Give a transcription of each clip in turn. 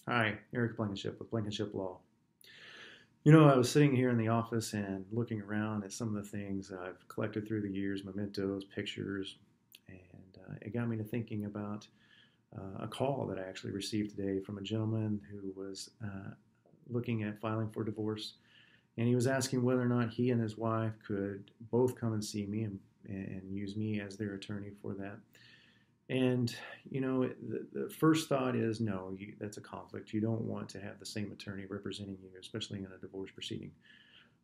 Hi, Eric Blankenship with Blankenship Law. You know, I was sitting here in the office and looking around at some of the things that I've collected through the years, mementos, pictures, and it got me to thinking about a call that I actually received today from a gentleman who was looking at filing for divorce. And he was asking whether or not he and his wife could both come and see me and use me as their attorney for that. And, you know, the first thought is no, that's a conflict. You don't want to have the same attorney representing you, especially in a divorce proceeding.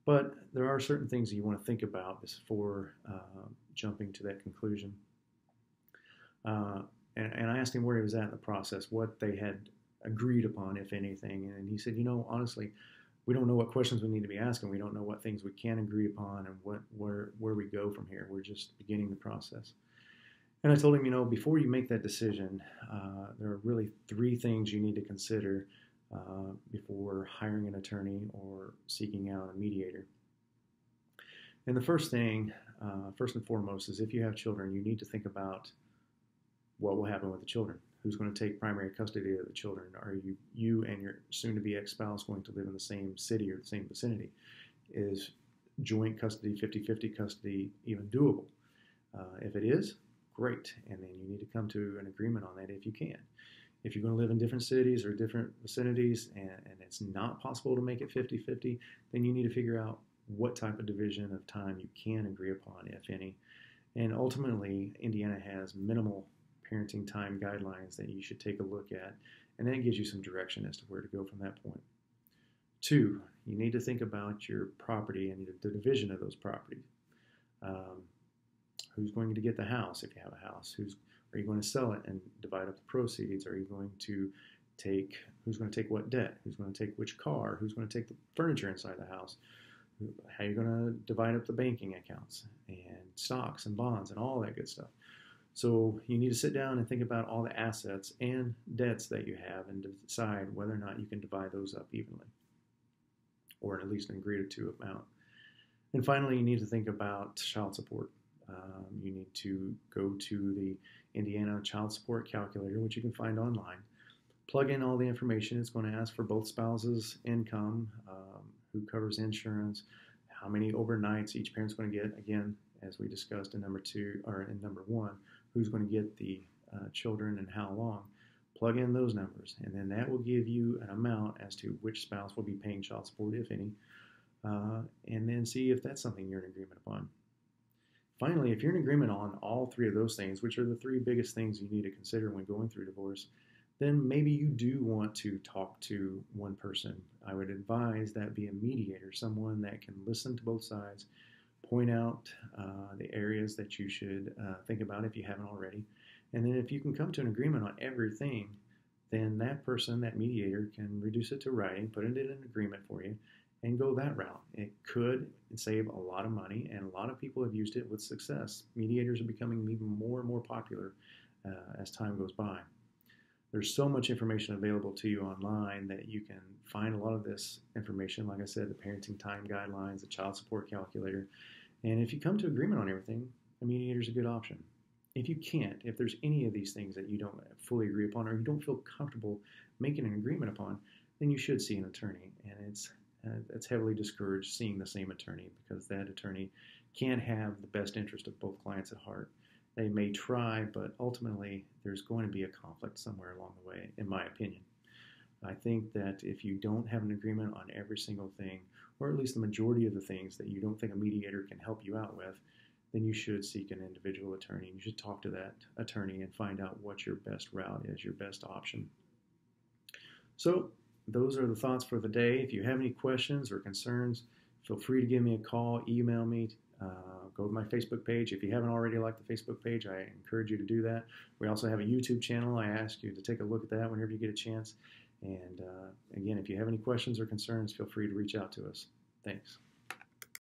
But there are certain things that you want to think about before jumping to that conclusion. Uh, and I asked him where he was at in the process, what they had agreed upon, if anything. And he said, you know, honestly, we don't know what questions we need to be asking. We don't know what things we can agree upon and where we go from here. We're just beginning the process. And I told him, you know, before you make that decision, there are really three things you need to consider before hiring an attorney or seeking out a mediator. And the first thing, first and foremost, is if you have children, you need to think about what will happen with the children. Who's going to take primary custody of the children? Are you and your soon-to-be ex-spouse going to live in the same city or the same vicinity? Is joint custody, 50-50 custody even doable? If it is, great. And then you need to come to an agreement on that if you can. If you're going to live in different cities or different vicinities and it's not possible to make it 50-50, then you need to figure out what type of division of time you can agree upon, if any. And ultimately, Indiana has minimal parenting time guidelines that you should take a look at, and that gives you some direction as to where to go from that point. Two, you need to think about your property and the division of those properties. Who's going to get the house if you have a house? Are you going to sell it and divide up the proceeds? Are you going to take, who's going to take what debt? Who's going to take which car? Who's going to take the furniture inside the house? How are you going to divide up the banking accounts and stocks and bonds and all that good stuff? So you need to sit down and think about all the assets and debts that you have and decide whether or not you can divide those up evenly, or at least an agreed to amount. And finally, you need to think about child support. You need to go to the Indiana Child Support Calculator, which you can find online. Plug in all the information. It's going to ask for both spouses' income, who covers insurance, how many overnights each parent's going to get. Again, as we discussed in number one, who's going to get the children and how long. Plug in those numbers, and then that will give you an amount as to which spouse will be paying child support, if any, and then see if that's something you're in agreement upon. Finally, if you're in agreement on all three of those things, which are the three biggest things you need to consider when going through divorce, then maybe you do want to talk to one person. I would advise that be a mediator, someone that can listen to both sides, point out the areas that you should think about if you haven't already. And then if you can come to an agreement on everything, then that person, that mediator, can reduce it to writing, put it in an agreement for you, and go that route. It could save a lot of money, and a lot of people have used it with success. Mediators are becoming even more and more popular as time goes by. There's so much information available to you online that you can find a lot of this information. Like I said, the parenting time guidelines, the child support calculator. And if you come to agreement on everything, a mediator is a good option. If you can't, if there's any of these things that you don't fully agree upon or you don't feel comfortable making an agreement upon, then you should see an attorney. And it's heavily discouraged seeing the same attorney because that attorney can't have the best interest of both clients at heart. They may try, but ultimately there's going to be a conflict somewhere along the way, in my opinion. I think that if you don't have an agreement on every single thing, or at least the majority of the things that you don't think a mediator can help you out with, then you should seek an individual attorney. You should talk to that attorney and find out what your best route is, your best option. So those are the thoughts for the day. If you have any questions or concerns, feel free to give me a call, email me, go to my Facebook page. If you haven't already liked the Facebook page, I encourage you to do that. We also have a YouTube channel. I ask you to take a look at that whenever you get a chance. And again, if you have any questions or concerns, feel free to reach out to us. Thanks.